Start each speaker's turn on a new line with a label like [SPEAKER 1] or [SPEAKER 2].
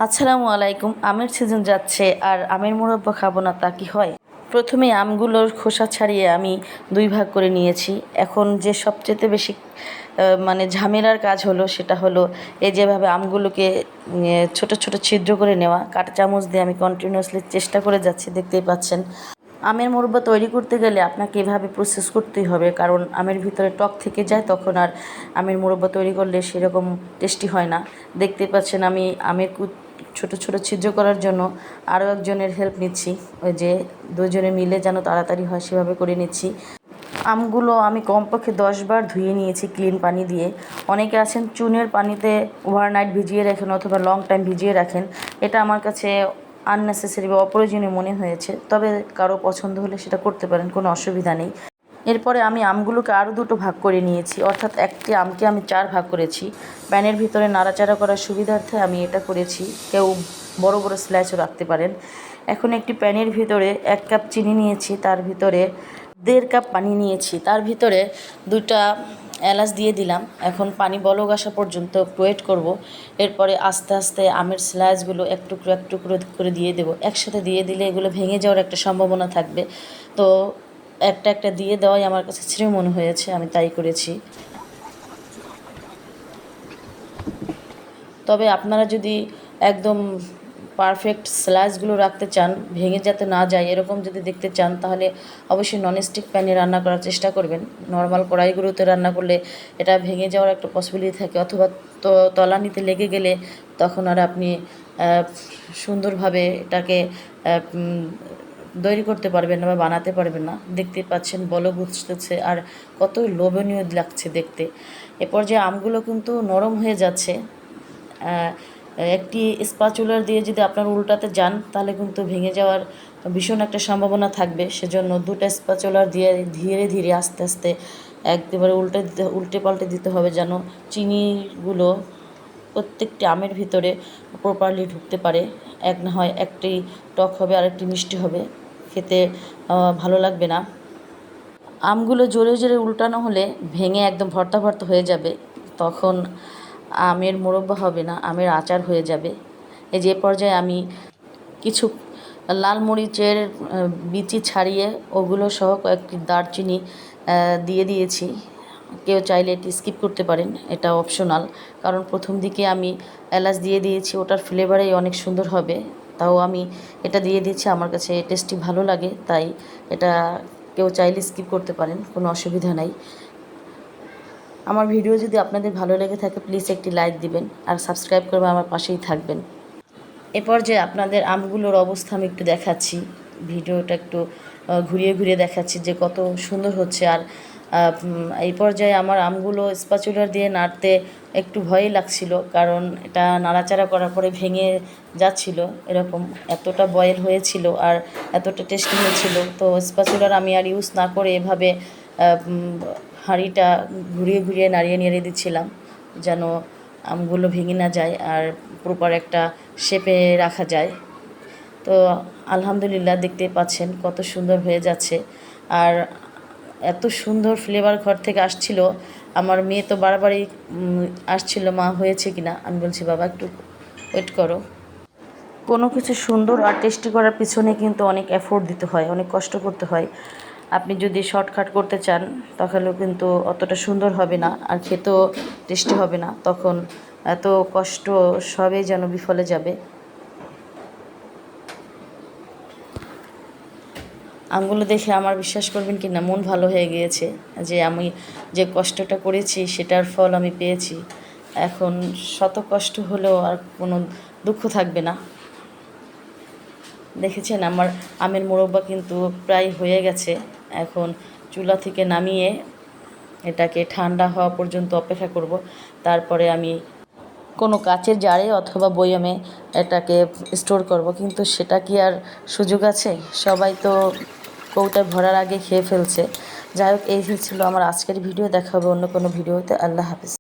[SPEAKER 1] আসসালামু আলাইকুম। আমের সিজন যাচ্ছে আর আমের মুরব্বা খাবো না তা কি হয়? প্রথমে আমগুলোর খোসা ছাড়িয়ে আমি 2 ভাগ করে নিয়েছি। এখন যে সবচেয়ে বেশি ঝামেলার কাজ হলো সেটা হলো এই যেভাবে আমগুলোকে ছোট ছোট ছিদ্র করে নেওয়া। কাঁটা চামচ দিয়ে আমি কন্টিনিউয়াসলি চেষ্টা করে যাচ্ছি, দেখতেই পাচ্ছেন। আমের মুরব্বা তৈরি করতে গেলে আপনাকে এভাবে প্রসেস করতেই হবে, কারণ আমের ভিতরে টক থেকে যায়, তখন আর আমের মুরব্বা তৈরি করলে সেরকম টেস্টি হয় না। দেখতেই পাচ্ছেন আমি আমের ছোট ছোট ছিদ্র করার জন্য আরও একজনের হেল্প নিচ্ছি। ওই যে দুজনে মিলে যেন তাড়াতাড়ি হয় সেভাবে করে নিচ্ছি। আমগুলো আমি কমপক্ষে 10 বার ধুয়ে নিয়েছি ক্লিন পানি দিয়ে। অনেকে আছেন চুনের পানিতে ওভারনাইট ভিজিয়ে রাখেন অথবা লং টাইম ভিজিয়ে রাখেন। এটা আমার কাছে আননেসেসারি বা অপ্রয়োজনীয় মনে হয়েছে, তবে কারো পছন্দ হলে সেটা করতে পারেন, কোনো অসুবিধা নেই। এরপরে আমি আমগুলোকে আরও 2টো ভাগ করে নিয়েছি, অর্থাৎ একটি আমকে আমি 4 ভাগ করেছি। প্যানের ভিতরে নাড়াচাড়া করার সুবিধার্থে আমি এটা করেছি, কেউ বড় বড় স্লাইসও রাখতে পারেন। এখন একটি প্যানের ভিতরে 1 কাপ চিনি নিয়েছি, তার ভিতরে 1.5 কাপ পানি নিয়েছি, তার ভিতরে 2টা এলাচ দিয়ে দিলাম। এখন পানি বলক আসা পর্যন্ত ওয়েট করব। এরপরে আস্তে আস্তে আমের স্লাইসগুলো এক টুকরো এক টুকরো করে দিয়ে দেবো। একসাথে দিয়ে দিলে এগুলো ভেঙে যাওয়ার একটা সম্ভাবনা থাকবে, তো একটা একটা দিয়ে দেওয়াই আমার কাছে শ্রেয় মনে হয়েছে, আমি তাই করেছি। তবে আপনারা যদি একদম পারফেক্ট স্লাইসগুলো রাখতে চান, ভেঙে যাতে না যায় এরকম যদি দেখতে চান, তাহলে অবশ্যই ননস্টিক প্যানে রান্না করার চেষ্টা করবেন। নর্মাল কড়াইগুলোতে রান্না করলে এটা ভেঙে যাওয়ার একটা পসিবিলিটি থাকে, অথবা তলানিতে লেগে গেলে তখন আর আপনি সুন্দরভাবে এটাকে তৈরি করতে পারবেন না বা বানাতে পারবেন না। দেখতে পাচ্ছেন বলক উঠতেছে আর কত লোভনীয় লাগছে দেখতে। এ পর্যায়ে আমগুলো কিন্তু নরম হয়ে যাচ্ছে। একটি স্প্যাচুলার দিয়ে যদি আপনার উল্টাতে যান তাহলে কিন্তু ভেঙে যাওয়ার ভীষণ একটা সম্ভাবনা থাকবে। সেজন্য 2টা স্প্যাচুলার দিয়ে ধীরে ধীরে আস্তে আস্তে একেবারে উল্টে পাল্টে দিতে হবে, যেন চিনিগুলো প্রত্যেকটি আমের ভিতরে প্রপারলি ঢুকতে পারে। এক না হয় একটি টক হবে আর একটি মিষ্টি হবে, খেতে ভালো লাগবে না। আমগুলো জোরে জোরে উল্টানো হলে ভেঙে একদম ভর্তা ভর্তা হয়ে যাবে, তখন আমের মোরব্বা হবে না, আমের আচার হয়ে যাবে। এই যে পর্যায়ে আমি কিছু লাল মরিচের বিচি ছাড়িয়ে ওগুলো সহ কয়েকটি দারচিনি দিয়ে দিয়েছি। কেউ চাইলে এটি স্কিপ করতে পারেন, এটা অপশনাল, কারণ প্রথম দিকে আমি এলাচ দিয়ে দিয়েছি, ওটার ফ্লেভারেই অনেক সুন্দর হবে। তাও আমি এটা দিয়ে দিয়েছি, আমার কাছে টেস্টি ভালো লাগে, তাই এটা কেউ চাইলে স্কিপ করতে পারেন, কোনো অসুবিধা নাই। আমার ভিডিও যদি আপনাদের ভালো লেগে থাকে প্লিজ একটি লাইক দিবেন আর সাবস্ক্রাইব করে আমার পাশেই থাকবেন। এ পর্যায়ে আপনাদের আমগুলোর অবস্থা আমি একটু দেখাচ্ছি, ভিডিওটা একটু ঘুরিয়ে ঘুরিয়ে দেখাচ্ছি যে কত সুন্দর হচ্ছে। আর এই পর্যায়ে আমার আমগুলো স্প্যাচুলার দিয়ে নাড়তে একটু ভয়ই লাগছিল, কারণ এটা নাড়াচাড়া করার পরে ভেঙে যাচ্ছিল, এরকম এতটা বয়েল হয়েছিল আর এতটা টেস্টি হয়েছিল। তো স্প্যাচুলার আমি আর ইউজ না করে এভাবে হাঁড়িটা ঘুরিয়ে ঘুরিয়ে নাড়িয়ে নাড়িয়ে দিচ্ছিলাম, যেন আমগুলো ভেঙে না যায় আর প্রপার একটা শেপে রাখা যায়। তো আলহামদুলিল্লাহ দেখতে পাচ্ছেন কত সুন্দর হয়ে যাচ্ছে। আর এত সুন্দর ফ্লেভার ঘর থেকে আসছিল, আমার মেয়ে তো বারবারই আসছিল মা হয়েছে কিনা। আমি বলছি বাবা একটু ওয়েট করো। কোনো কিছু সুন্দর আর টেস্টি করার পিছনে কিন্তু অনেক এফোর্ট দিতে হয়, অনেক কষ্ট করতে হয়। আপনি যদি শর্টকাট করতে চান তাহলেও কিন্তু অতটা সুন্দর হবে না আর খেতেও টেস্টি হবে না, তখন এত কষ্ট সবই যেন বিফলে যাবে। আমগুলো দেখে আমার বিশ্বাস করবেন কি না মন ভালো হয়ে গিয়েছে, যে আমি যে কষ্টটা করেছি সেটার ফল আমি পেয়েছি। এখন শত কষ্ট হলেও আর কোনো দুঃখ থাকবে না। দেখেছেন আমার আমের মোরব্বা কিন্তু প্রায় হয়ে গেছে। এখন চুলা থেকে নামিয়ে এটাকে ঠান্ডা হওয়া পর্যন্ত অপেক্ষা করব, তারপরে আমি কোনো কাচের জারে অথবা বয়ামে এটাকে স্টোর করব। কিন্তু সেটা কি আর সুযোগ আছে? সবাই তো কৌটা ভরার আগে খেয়ে ফেলছে। যাই হোক, এই ছিল আমার আজকের ভিডিও। দেখা হবে অন্য কোনো ভিডিওতে। আল্লাহ হাফিজ।